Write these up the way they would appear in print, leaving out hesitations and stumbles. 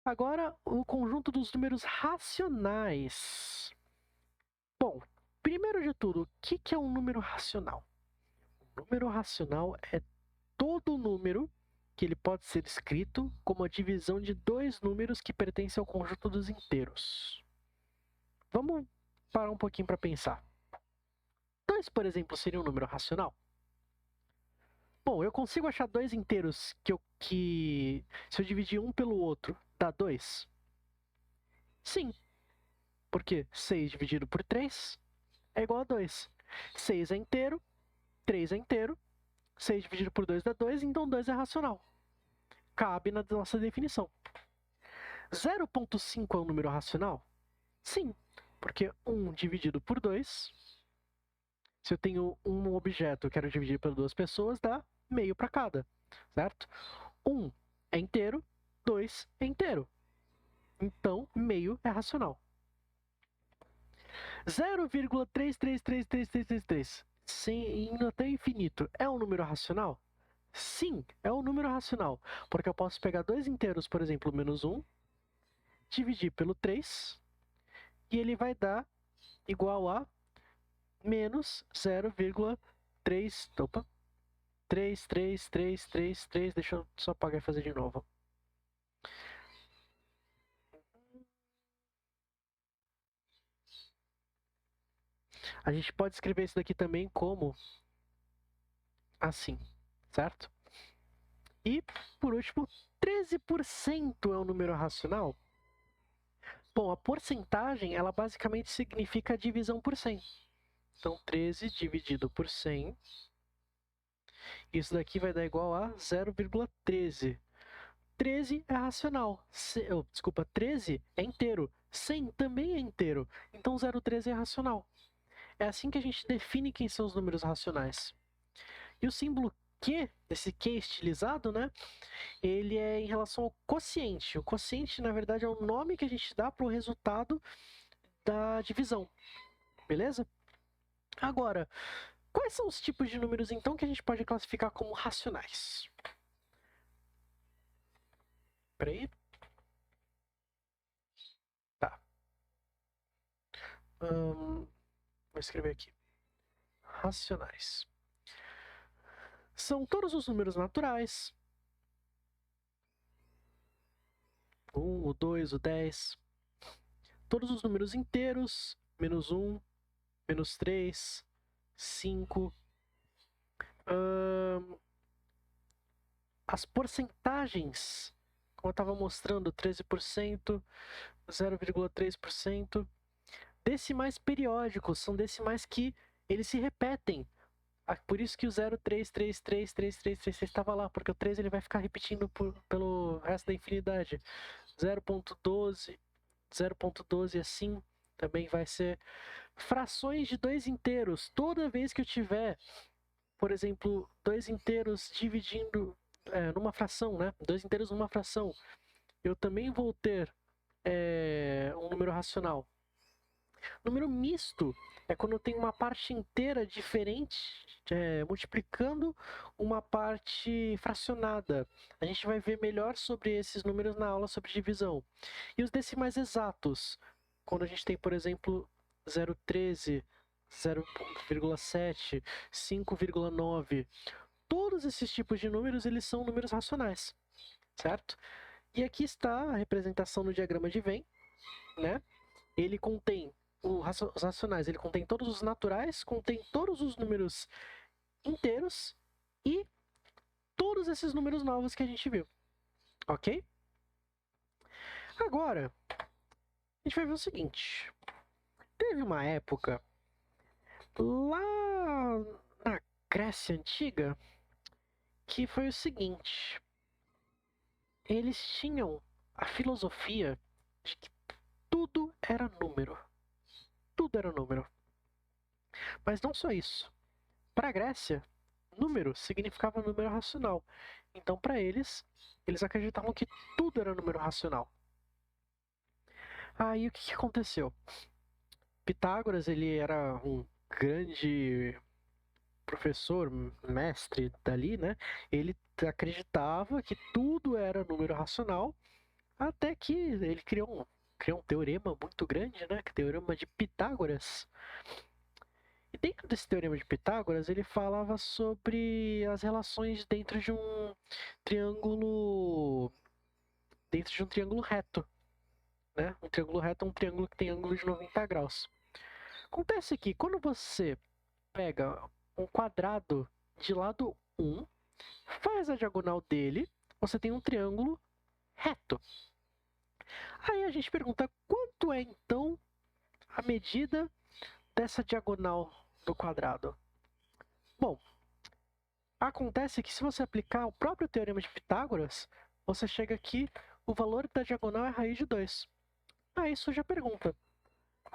Agora, o conjunto dos números racionais. Bom, primeiro de tudo, o que é um número racional? O número racional é todo número que ele pode ser escrito como a divisão de dois números que pertencem ao conjunto dos inteiros. Vamos parar um pouquinho para pensar. 2, por exemplo, seria um número racional? Bom, eu consigo achar dois inteiros que se eu dividir um pelo outro, dá 2? Sim, porque 6 dividido por 3 é igual a 2. 6 é inteiro, 3 é inteiro, 6 dividido por 2 dá 2, então 2 é racional. Cabe na nossa definição. 0,5 é um número racional? Sim, porque 1 dividido por 2, se eu tenho um objeto e quero dividir por duas pessoas, dá meio para cada, certo? 1 é inteiro, 2 é inteiro. Então, meio é racional. 0,333333, indo até infinito, é um número racional? Sim, é um número racional, porque eu posso pegar dois inteiros, por exemplo, menos 1, dividir pelo 3, e ele vai dar igual a menos 0,3, opa, 33333, deixa eu só apagar e fazer de novo. A gente pode escrever isso daqui também como assim, certo? E, por último, 13% é um número racional? Bom, a porcentagem, ela basicamente significa a divisão por 100. Então, 13 dividido por 100, isso daqui vai dar igual a 0,13. 13 é racional. Desculpa, 13 é inteiro. 100 também é inteiro. Então, 0,13 é racional. É assim que a gente define quem são os números racionais. E o símbolo Q, esse Q estilizado, né? Ele é em relação ao quociente. O quociente, na verdade, é o nome que a gente dá para o resultado da divisão. Beleza? Agora, quais são os tipos de números, então, que a gente pode classificar como racionais? Peraí. Tá. Vou escrever aqui. Racionais. São todos os números naturais. 1, o 2, o 10. Todos os números inteiros. Menos 1, menos 3, 5. As porcentagens, como eu estava mostrando, 13%, 0,3%. Decimais periódicos são decimais que eles se repetem. Por isso que o 0,3333333 estava lá, porque o 3 ele vai ficar repetindo pelo resto da infinidade. 0,12, 0,12 assim também vai ser. Frações de dois inteiros. Toda vez que eu tiver, por exemplo, dois inteiros dividindo numa fração, né? Dois inteiros numa fração, eu também vou ter um número racional. Número misto é quando eu tenho uma parte inteira diferente multiplicando uma parte fracionada. A gente vai ver melhor sobre esses números na aula sobre divisão. E os decimais exatos, quando a gente tem, por exemplo, 0,13, 0,7, 5,9. Todos esses tipos de números, eles são números racionais, certo? E aqui está a representação no diagrama de Venn, né? Ele contém os racionais, ele contém todos os naturais, contém todos os números inteiros e todos esses números novos que a gente viu, ok? Agora, a gente vai ver o seguinte. Teve uma época, lá na Grécia Antiga, que foi o seguinte. Eles tinham a filosofia de que tudo era número. Tudo era número. Mas não só isso. Para a Grécia, número significava número racional. Então, para eles acreditavam que tudo era número racional. Aí o que aconteceu? Pitágoras, ele era um grande professor, mestre dali, né? Ele acreditava que tudo era número racional Até que ele criou um teorema muito grande, né? Que é o teorema de Pitágoras. E dentro desse teorema de Pitágoras, ele falava sobre as relações dentro de um triângulo, reto, né? Um triângulo reto é um triângulo que tem ângulo de 90 graus. Acontece que quando você pega um quadrado de lado 1, faz a diagonal dele, você tem um triângulo reto. Aí a gente pergunta quanto é então a medida dessa diagonal do quadrado? Bom, acontece que se você aplicar o próprio teorema de Pitágoras, você chega aqui, o valor da diagonal é raiz de 2. Aí surge a pergunta.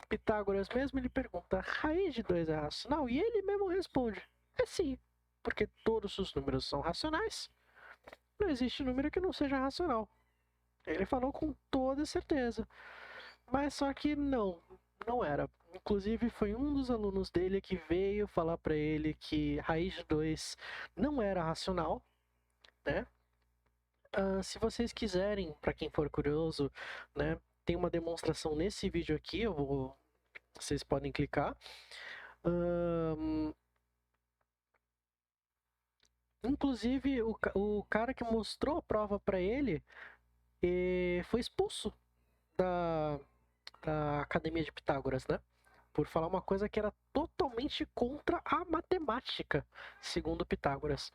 Pitágoras mesmo, ele pergunta, raiz de 2 é racional? E ele mesmo responde, é sim, porque todos os números são racionais. Não existe número que não seja racional. Ele falou com toda certeza. Mas só que não era. Inclusive foi um dos alunos dele que veio falar para ele que raiz de 2 não era racional, né? Se vocês quiserem, para quem for curioso, né, tem uma demonstração nesse vídeo aqui, vocês podem clicar. Inclusive, o cara que mostrou a prova para ele foi expulso da, da Academia de Pitágoras, né? Por falar uma coisa que era totalmente contra a matemática, segundo Pitágoras.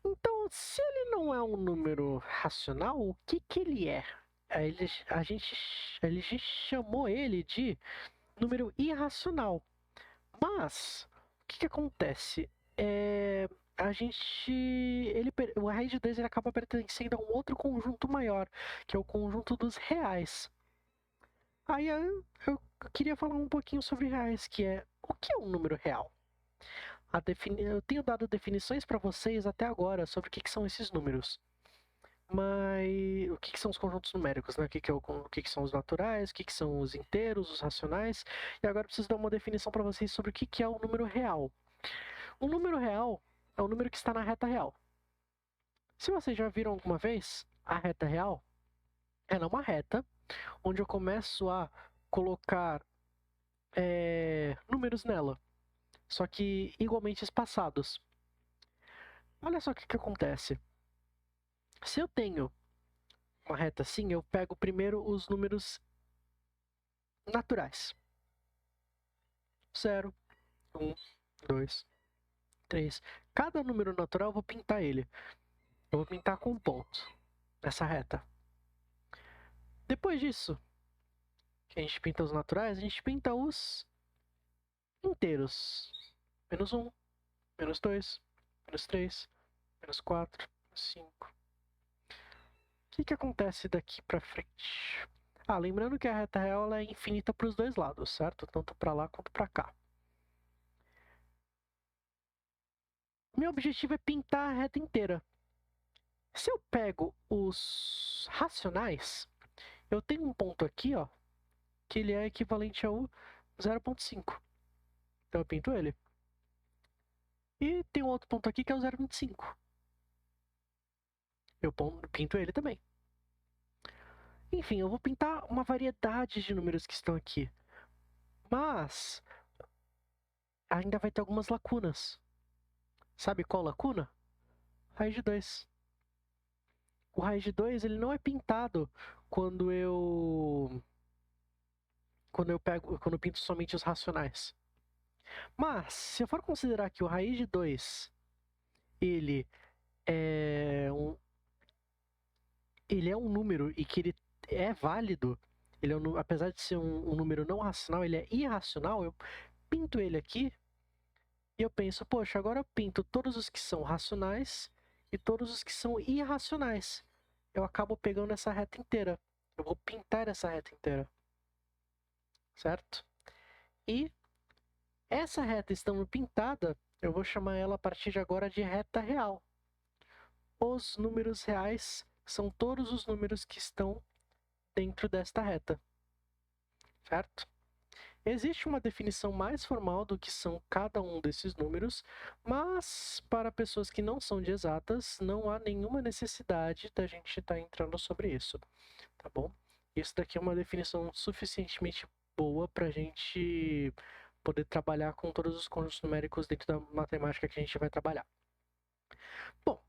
Então, se ele não é um número racional, o que que ele é? Ele chamou ele de número irracional. Mas, o que que acontece? O raiz de 2 ele acaba pertencendo a um outro conjunto maior, que é o conjunto dos reais. Aí eu queria falar um pouquinho sobre reais, que é o que é um número real? Eu tenho dado definições para vocês até agora sobre o que são esses números. Mas o que são os conjuntos numéricos, né? O que são os naturais, o que são os inteiros, os racionais. E agora eu preciso dar uma definição para vocês sobre o que é o número real. O número real é o número que está na reta real. Se vocês já viram alguma vez a reta real, ela é uma reta onde eu começo a colocar números nela, só que igualmente espaçados. Olha só o que acontece. Se eu tenho uma reta assim, eu pego primeiro os números naturais. 0, 1, 2, 3. Cada número natural eu vou pintar ele. Eu vou pintar com um ponto nessa reta. Depois disso, que a gente pinta os naturais, a gente pinta os inteiros. Menos 1, menos 2, menos 3, menos 4, menos 5. O que acontece daqui pra frente? Lembrando que a reta real ela é infinita para os dois lados, certo? Tanto para lá quanto para cá. Meu objetivo é pintar a reta inteira. Se eu pego os racionais, eu tenho um ponto aqui, ó, que ele é equivalente ao 0,5. Então eu pinto ele. E tem um outro ponto aqui que é o 0,25. Eu pinto ele também. Enfim, eu vou pintar uma variedade de números que estão aqui. Mas ainda vai ter algumas lacunas. Sabe qual lacuna? Raiz de 2. O raiz de 2 ele não é pintado quando eu pinto somente os racionais. Mas se eu for considerar que o raiz de 2 ele é um número e que ele é válido, apesar de ser um número não racional, ele é irracional, eu pinto ele aqui e eu penso, poxa, agora eu pinto todos os que são racionais e todos os que são irracionais. Eu acabo pegando essa reta inteira. Eu vou pintar essa reta inteira. Certo? E essa reta estando pintada, eu vou chamar ela a partir de agora de reta real. Os números reais são todos os números que estão dentro desta reta. Certo? Existe uma definição mais formal do que são cada um desses números, mas para pessoas que não são de exatas, não há nenhuma necessidade da gente estar entrando sobre isso, tá bom? Isso daqui é uma definição suficientemente boa para a gente poder trabalhar com todos os conjuntos numéricos dentro da matemática que a gente vai trabalhar. Bom,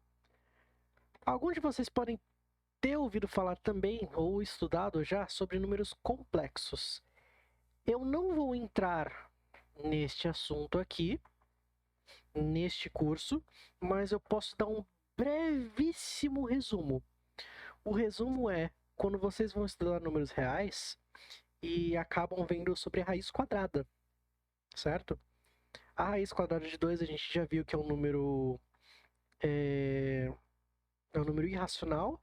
alguns de vocês podem ter ouvido falar também ou estudado já sobre números complexos. Eu não vou entrar neste assunto aqui, neste curso, mas eu posso dar um brevíssimo resumo. O resumo é quando vocês vão estudar números reais e acabam vendo sobre a raiz quadrada, certo? A raiz quadrada de 2 a gente já viu que é um número irracional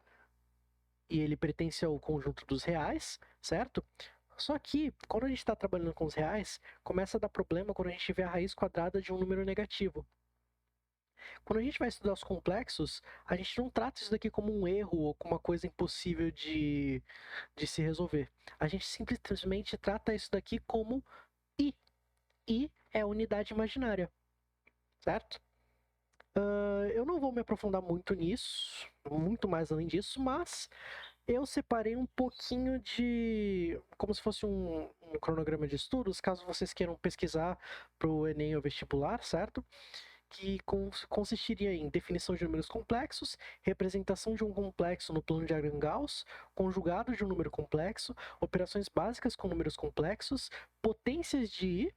e ele pertence ao conjunto dos reais, certo? Só que, quando a gente está trabalhando com os reais, começa a dar problema quando a gente vê a raiz quadrada de um número negativo. Quando a gente vai estudar os complexos, a gente não trata isso daqui como um erro ou como uma coisa impossível de se resolver. A gente simplesmente trata isso daqui como I. I é a unidade imaginária, certo? Eu não vou me aprofundar muito nisso, muito mais além disso, mas eu separei um pouquinho de. Como se fosse um cronograma de estudos, caso vocês queiram pesquisar para o Enem ou vestibular, certo? Que consistiria em definição de números complexos, representação de um complexo no plano de Gauss, conjugado de um número complexo, operações básicas com números complexos, potências de I.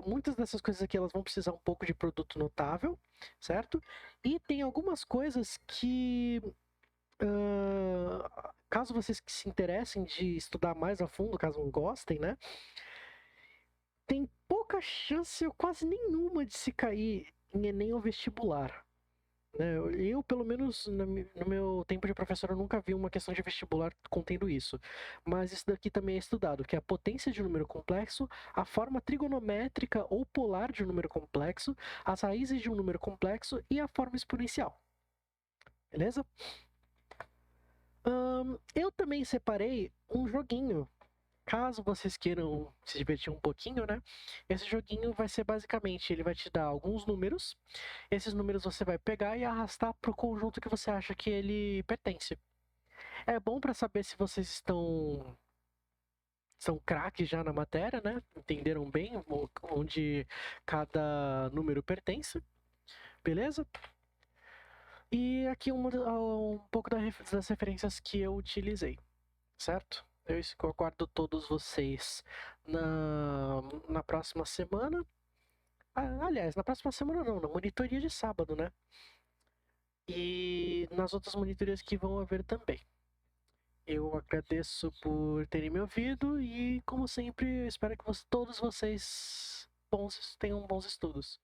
Muitas dessas coisas aqui elas vão precisar um pouco de produto notável, certo? E tem algumas coisas que caso vocês se interessem de estudar mais a fundo, caso não gostem, né? Tem pouca chance, ou quase nenhuma, de se cair em Enem ou vestibular. Né? Eu, pelo menos, no meu tempo de professor, eu nunca vi uma questão de vestibular contendo isso. Mas isso daqui também é estudado, que é a potência de um número complexo, a forma trigonométrica ou polar de um número complexo, as raízes de um número complexo e a forma exponencial. Beleza? Eu também separei um joguinho, caso vocês queiram se divertir um pouquinho, né? Esse joguinho vai ser basicamente, ele vai te dar alguns números, esses números você vai pegar e arrastar para o conjunto que você acha que ele pertence. É bom para saber se vocês são craques já na matéria, né? Entenderam bem onde cada número pertence, beleza? E aqui um pouco das referências que eu utilizei, certo? Eu aguardo todos vocês na próxima semana. Aliás, na próxima semana não, na monitoria de sábado, né? E nas outras monitorias que vão haver também. Eu agradeço por terem me ouvido e, como sempre, eu espero que todos vocês tenham bons estudos.